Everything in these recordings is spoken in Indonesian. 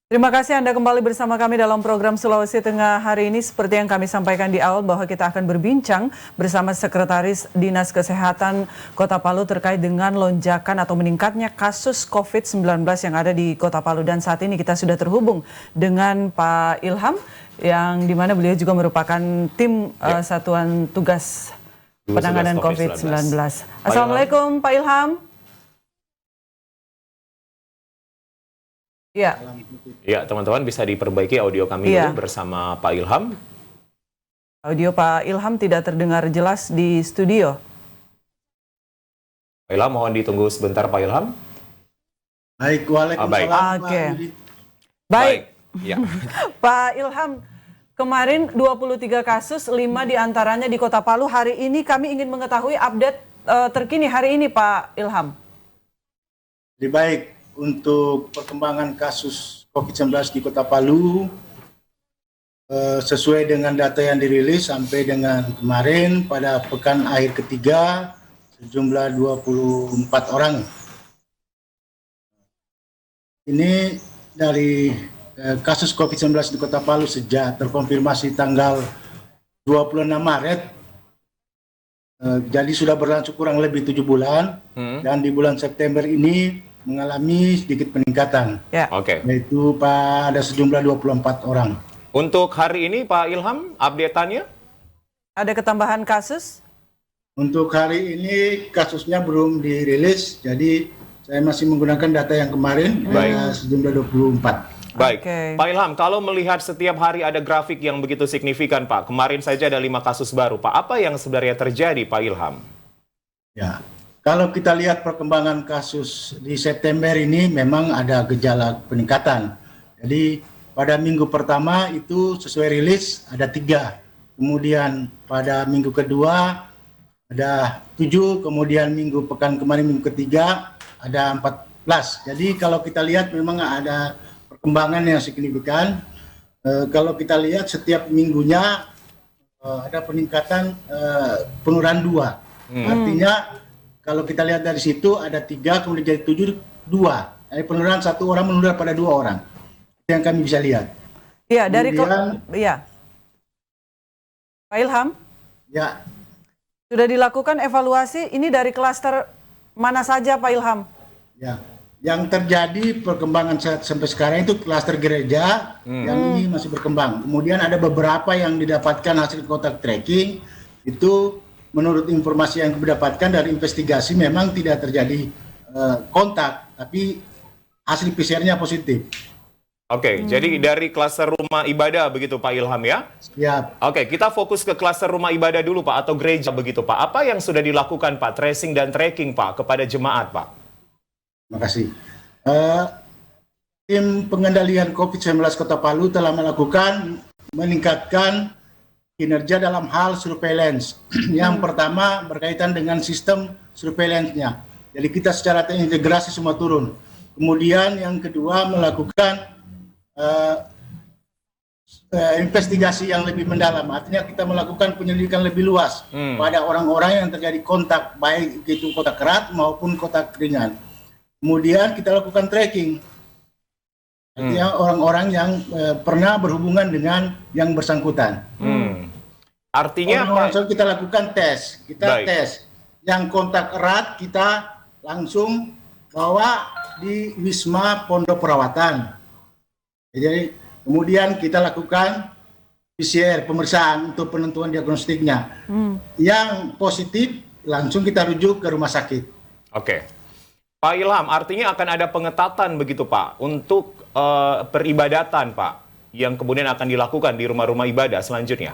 Terima kasih Anda kembali bersama kami dalam program Sulawesi Tengah hari ini. Seperti yang kami sampaikan di awal bahwa kita akan berbincang bersama Sekretaris Dinas Kesehatan Kota Palu terkait dengan lonjakan atau meningkatnya kasus COVID-19 yang ada di Kota Palu. Dan saat ini kita sudah terhubung dengan Pak Ilham yang dimana beliau juga merupakan tim Satuan Tugas Penanganan COVID-19. Assalamualaikum Pak Ilham. Ya, teman-teman bisa diperbaiki audio kami dulu bersama Pak Ilham. Audio Pak Ilham tidak terdengar jelas di studio. Pak Ilham, mohon ditunggu sebentar Pak Ilham. Baik, waalaikumsalam. Baik. Ya. Pak Ilham, kemarin 23 kasus, 5 diantaranya di Kota Palu. Hari ini kami ingin mengetahui update terkini hari ini Pak Ilham. Lebih baik. Untuk perkembangan kasus COVID-19 di Kota Palu, sesuai dengan data yang dirilis sampai dengan kemarin pada pekan akhir ketiga, sejumlah 24 orang. Ini dari kasus COVID-19 di Kota Palu sejak terkonfirmasi tanggal 26 Maret, jadi sudah berlangsung kurang lebih 7 bulan, dan di bulan September ini mengalami sedikit peningkatan, yaitu pada sejumlah 24 orang. Untuk hari ini Pak Ilham, update-annya? Ada ketambahan kasus? Untuk hari ini kasusnya belum dirilis, jadi saya masih menggunakan data yang kemarin, sejumlah 24. Baik, Pak Ilham, kalau melihat setiap hari ada grafik yang begitu signifikan Pak, kemarin saja ada 5 kasus baru Pak, apa yang sebenarnya terjadi Pak Ilham? Ya. Kalau kita lihat perkembangan kasus di September ini memang ada gejala peningkatan. Jadi pada minggu pertama itu sesuai rilis ada 3. Kemudian pada minggu kedua ada 7. Kemudian pekan kemarin minggu ketiga ada 14. Jadi kalau kita lihat memang ada perkembangan yang signifikan. Kalau kita lihat setiap minggunya ada peningkatan penurunan 2. Artinya kalau kita lihat dari situ ada 3, kemudian jadi 7, 2. Jadi penurunan 1 orang menurun pada 2 orang. Itu yang kami bisa lihat. Iya, dari Pak Ilham? Ya. Sudah dilakukan evaluasi ini dari klaster mana saja Pak Ilham? Ya. Yang terjadi perkembangan sampai sekarang itu klaster gereja yang ini masih berkembang. Kemudian ada beberapa yang didapatkan hasil kontak tracking itu menurut informasi yang didapatkan dari investigasi memang tidak terjadi kontak, tapi hasil PCR-nya positif. Jadi dari klaster rumah ibadah begitu Pak Ilham ya? Siap. Kita fokus ke klaster rumah ibadah dulu Pak, atau gereja begitu Pak. Apa yang sudah dilakukan Pak, tracing dan tracking Pak, kepada jemaat Pak? Terima kasih. Tim pengendalian COVID-19 Kota Palu telah meningkatkan kinerja dalam hal surveillance. Yang pertama berkaitan dengan sistem surveillance-nya. Jadi kita secara terintegrasi semua turun. Kemudian yang kedua melakukan investigasi yang lebih mendalam. Artinya kita melakukan penyelidikan lebih luas pada orang-orang yang terjadi kontak, baik itu kontak erat maupun kontak ringan. Kemudian kita lakukan tracking. Artinya orang-orang yang pernah berhubungan dengan yang bersangkutan. Artinya langsung kita lakukan tes. Tes. Yang kontak erat kita langsung bawa di Wisma Pondok Perawatan. Jadi kemudian kita lakukan PCR, pemeriksaan untuk penentuan diagnostiknya. Yang positif langsung kita rujuk ke rumah sakit. Pak Ilham, artinya akan ada pengetatan begitu Pak untuk peribadatan Pak yang kemudian akan dilakukan di rumah-rumah ibadah selanjutnya?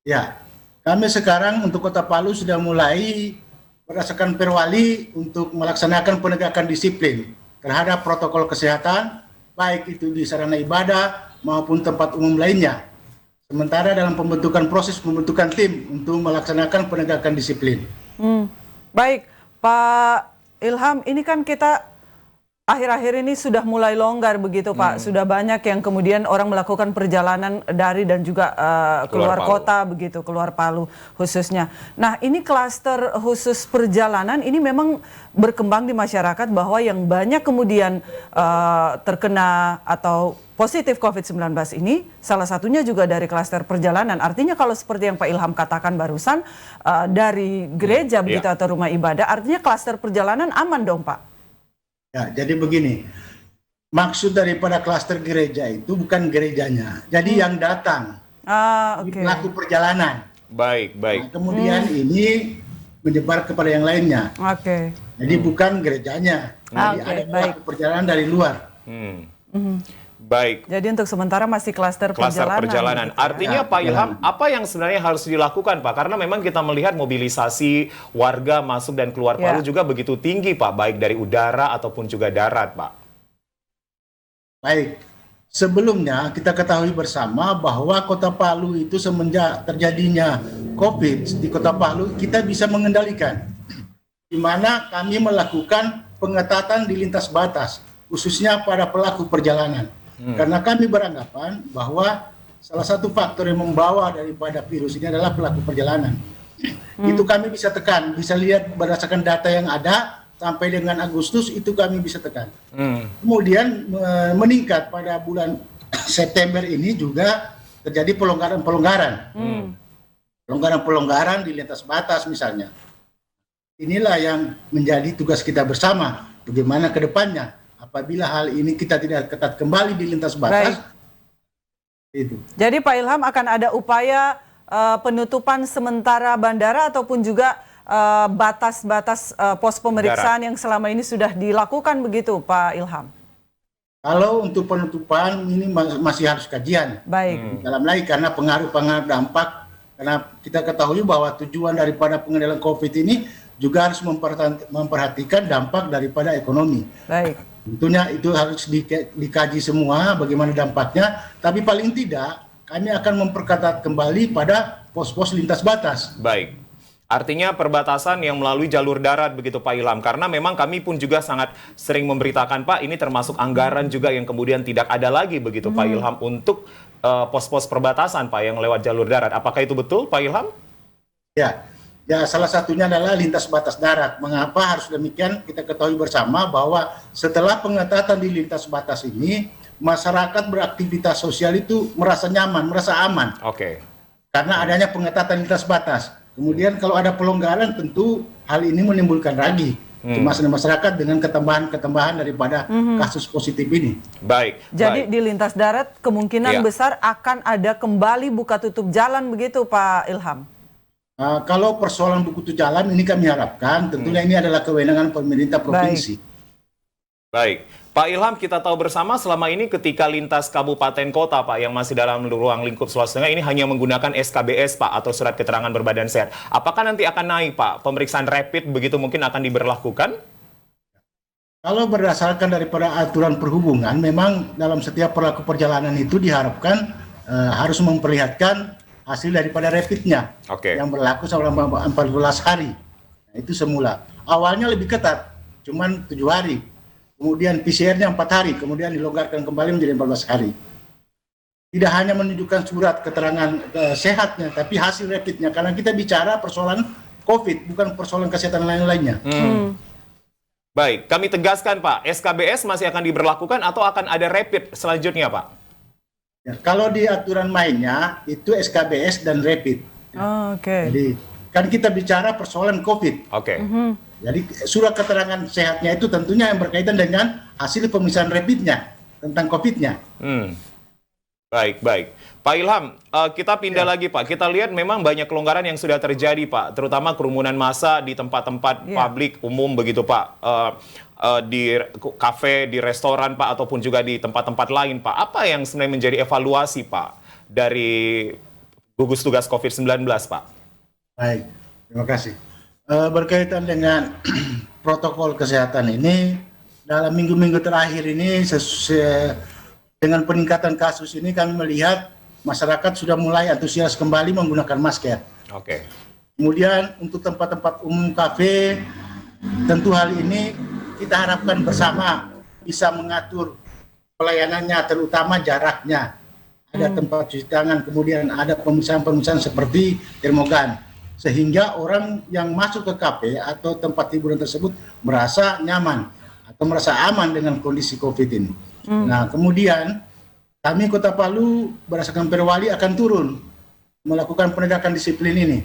Ya, kami sekarang untuk Kota Palu sudah mulai berdasarkan perwali untuk melaksanakan penegakan disiplin terhadap protokol kesehatan, baik itu di sarana ibadah maupun tempat umum lainnya. Sementara dalam proses pembentukan tim untuk melaksanakan penegakan disiplin. Baik, Pak Ilham, ini kan kita akhir-akhir ini sudah mulai longgar begitu Pak. Sudah banyak yang kemudian orang melakukan perjalanan dari dan juga keluar kota begitu, keluar Palu khususnya. Nah, ini klaster khusus perjalanan ini memang berkembang di masyarakat bahwa yang banyak kemudian terkena atau positif COVID-19 ini salah satunya juga dari klaster perjalanan. Artinya kalau seperti yang Pak Ilham katakan barusan dari gereja begitu atau rumah ibadah, artinya klaster perjalanan aman dong Pak? Ya, jadi begini, maksud daripada klaster gereja itu bukan gerejanya, jadi yang datang, pelaku perjalanan. Baik. Nah, kemudian ini menyebar kepada yang lainnya. Jadi bukan gerejanya, jadi ada pelaku perjalanan dari luar. Baik. Jadi untuk sementara masih klaster perjalanan. Gitu. Artinya Pak Ilham, apa yang sebenarnya harus dilakukan Pak? Karena memang kita melihat mobilisasi warga masuk dan keluar Palu juga begitu tinggi Pak, baik dari udara ataupun juga darat Pak. Baik, sebelumnya kita ketahui bersama bahwa Kota Palu itu semenjak terjadinya COVID di Kota Palu kita bisa mengendalikan, di mana kami melakukan pengetatan di lintas batas, khususnya pada pelaku perjalanan. Karena kami beranggapan bahwa salah satu faktor yang membawa daripada virus ini adalah pelaku perjalanan. Itu kami bisa tekan, bisa lihat berdasarkan data yang ada sampai dengan Agustus itu kami bisa tekan. Kemudian meningkat pada bulan September ini juga terjadi pelonggaran-pelonggaran. Pelonggaran-pelonggaran di lintas batas misalnya. Inilah yang menjadi tugas kita bersama, bagaimana ke depannya. Apabila hal ini kita tidak ketat kembali di lintas batas, itu. Jadi Pak Ilham akan ada upaya penutupan sementara bandara ataupun juga batas-batas pos pemeriksaan yang selama ini sudah dilakukan begitu Pak Ilham? Kalau untuk penutupan ini masih harus kajian. Baik. Dalam lagi karena pengaruh-pengaruh dampak, karena kita ketahui bahwa tujuan daripada pengendalian COVID ini juga harus memperhatikan dampak daripada ekonomi. Baik. Tentunya itu harus dikaji semua bagaimana dampaknya, tapi paling tidak kami akan memperketat kembali pada pos-pos lintas batas. Baik. Artinya perbatasan yang melalui jalur darat begitu Pak Ilham, karena memang kami pun juga sangat sering memberitakan Pak, ini termasuk anggaran juga yang kemudian tidak ada lagi begitu Pak Ilham untuk pos-pos perbatasan Pak yang lewat jalur darat. Apakah itu betul Pak Ilham? Ya, salah satunya adalah lintas batas darat. Mengapa harus demikian? Kita ketahui bersama bahwa setelah pengetatan di lintas batas ini, masyarakat beraktivitas sosial itu merasa nyaman, merasa aman. Karena adanya pengetatan lintas batas. Kemudian kalau ada pelonggaran, tentu hal ini menimbulkan lagi kecemasan masyarakat dengan ketambahan daripada kasus positif ini. Baik. Jadi di lintas darat kemungkinan besar akan ada kembali buka tutup jalan begitu Pak Ilham? Kalau persoalan buku tutup jalan ini kami harapkan tentunya ini adalah kewenangan pemerintah provinsi. Baik. Pak Ilham, kita tahu bersama selama ini ketika lintas kabupaten kota Pak yang masih dalam ruang lingkup Sulawesi Tengah ini hanya menggunakan SKBS Pak atau surat keterangan berbadan sehat. Apakah nanti akan naik Pak? Pemeriksaan rapid begitu mungkin akan diberlakukan? Kalau berdasarkan daripada aturan perhubungan, memang dalam setiap pelaku perjalanan itu diharapkan harus memperlihatkan hasil daripada rapidnya yang berlaku selama 14 hari. Nah, itu semula. Awalnya lebih ketat, cuman 7 hari. Kemudian PCR-nya 4 hari, kemudian dilonggarkan kembali menjadi 14 hari. Tidak hanya menunjukkan surat keterangan sehatnya, tapi hasil rapidnya. Karena kita bicara persoalan COVID, bukan persoalan kesehatan lain-lainnya. Baik, kami tegaskan Pak, SKBS masih akan diberlakukan atau akan ada rapid selanjutnya Pak? Ya, kalau di aturan mainnya itu SKBS dan rapid. Jadi kan kita bicara persoalan COVID. Jadi surat keterangan sehatnya itu tentunya yang berkaitan dengan hasil pemeriksaan rapidnya tentang COVID-nya. Baik. Pak Ilham, kita pindah lagi Pak. Kita lihat memang banyak kelonggaran yang sudah terjadi Pak, terutama kerumunan massa di tempat-tempat publik umum begitu Pak. Di kafe, di restoran Pak, ataupun juga di tempat-tempat lain Pak. Apa yang sebenarnya menjadi evaluasi Pak dari gugus tugas COVID-19 Pak? Baik, terima kasih. Berkaitan dengan protokol kesehatan ini, dalam minggu-minggu terakhir ini dengan peningkatan kasus ini kami melihat masyarakat sudah mulai antusias kembali menggunakan masker. Kemudian untuk tempat-tempat umum kafe, tentu hal ini kita harapkan bersama bisa mengatur pelayanannya, terutama jaraknya. Ada tempat cuci tangan, kemudian ada pemeriksaan-pemeriksaan seperti termogan. Sehingga orang yang masuk ke kafe atau tempat hiburan tersebut merasa nyaman atau merasa aman dengan kondisi COVID ini. Nah, kemudian kami Kota Palu berdasarkan Perwali akan turun melakukan penegakan disiplin ini.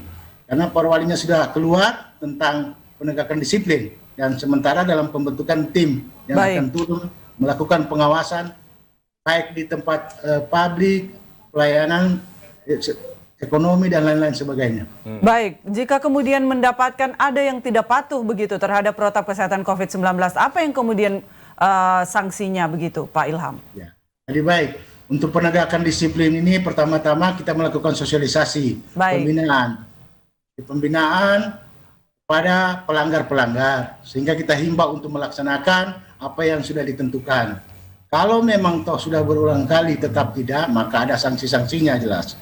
Karena Perwalinya sudah keluar tentang penegakan disiplin. Dan sementara dalam pembentukan tim yang akan turun melakukan pengawasan baik di tempat publik, pelayanan, ekonomi, dan lain-lain sebagainya. Baik, jika kemudian mendapatkan ada yang tidak patuh begitu terhadap protokol kesehatan COVID-19, apa yang kemudian sanksinya begitu, Pak Ilham? Ya, jadi baik. Untuk penegakan disiplin ini pertama-tama kita melakukan sosialisasi, pembinaan pada pelanggar-pelanggar, sehingga kita himbau untuk melaksanakan apa yang sudah ditentukan. Kalau memang toh sudah berulang kali tetap tidak, maka ada sanksi-sanksinya jelas.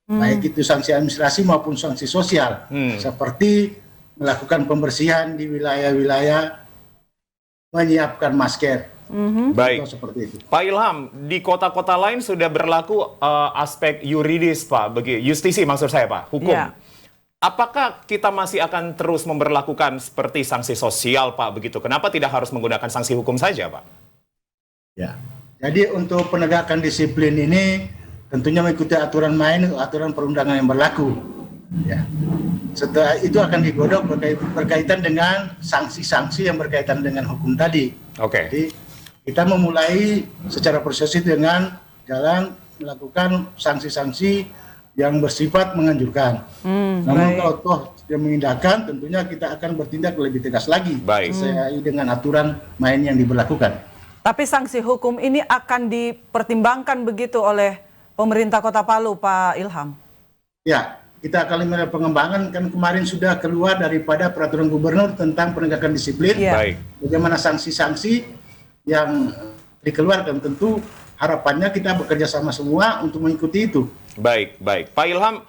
Baik itu sanksi administrasi maupun sanksi sosial, seperti melakukan pembersihan di wilayah-wilayah, menyiapkan masker. Baik, seperti itu. Pak Ilham, di kota-kota lain sudah berlaku aspek yuridis, Pak, justisi maksud saya, Pak, hukum. Ya. Apakah kita masih akan terus memberlakukan seperti sanksi sosial, Pak, begitu? Kenapa tidak harus menggunakan sanksi hukum saja, Pak? Ya, jadi untuk penegakan disiplin ini tentunya mengikuti aturan main, aturan perundangan yang berlaku. Ya. Setelah itu akan digodok berkaitan dengan sanksi-sanksi yang berkaitan dengan hukum tadi. Oke. Jadi kita memulai secara prosesif dengan jalan melakukan sanksi-sanksi yang bersifat menganjurkan. Namun kalau toh dia mengindahkan, tentunya kita akan bertindak lebih tegas lagi sesuai dengan aturan main yang diberlakukan. Tapi sanksi hukum ini akan dipertimbangkan begitu oleh pemerintah Kota Palu, Pak Ilham? Ya, kita akan melihat pengembangan, kan kemarin sudah keluar daripada peraturan gubernur tentang penegakan disiplin. Baik. Bagaimana sanksi-sanksi yang dikeluarkan, tentu harapannya kita bekerja sama semua untuk mengikuti itu. Baik, baik. Pak Ilham,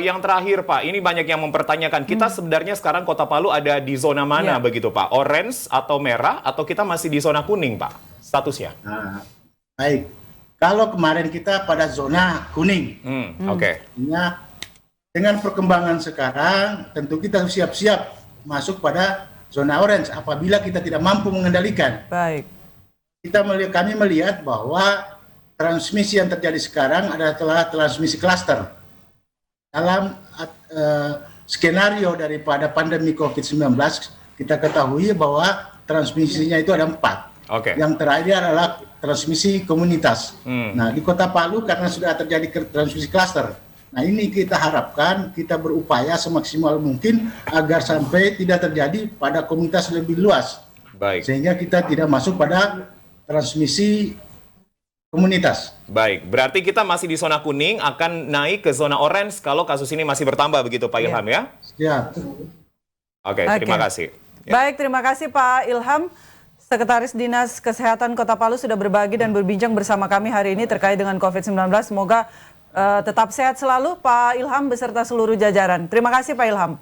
yang terakhir, Pak, ini banyak yang mempertanyakan, kita sebenarnya sekarang Kota Palu ada di zona mana begitu, Pak? Orange atau merah, atau kita masih di zona kuning, Pak, statusnya? Nah, baik. Kalau kemarin kita pada zona kuning. Oke. Dengan perkembangan sekarang, tentu kita siap-siap masuk pada zona orange apabila kita tidak mampu mengendalikan. Baik. Kami melihat bahwa transmisi yang terjadi sekarang adalah transmisi klaster. Dalam skenario daripada pandemi COVID-19, kita ketahui bahwa transmisinya itu ada 4. Yang terakhir adalah transmisi komunitas. Nah, di Kota Palu karena sudah terjadi transmisi klaster. Nah, ini kita harapkan kita berupaya semaksimal mungkin agar sampai tidak terjadi pada komunitas lebih luas. Baik. Sehingga kita tidak masuk pada transmisi komunitas. Baik, berarti kita masih di zona kuning, akan naik ke zona orange kalau kasus ini masih bertambah begitu, Pak Ilham, ya? Ya. Oke, terima kasih. Baik, terima kasih Pak Ilham. Sekretaris Dinas Kesehatan Kota Palu sudah berbagi dan berbincang bersama kami hari ini terkait dengan COVID-19. Semoga tetap sehat selalu Pak Ilham beserta seluruh jajaran. Terima kasih Pak Ilham.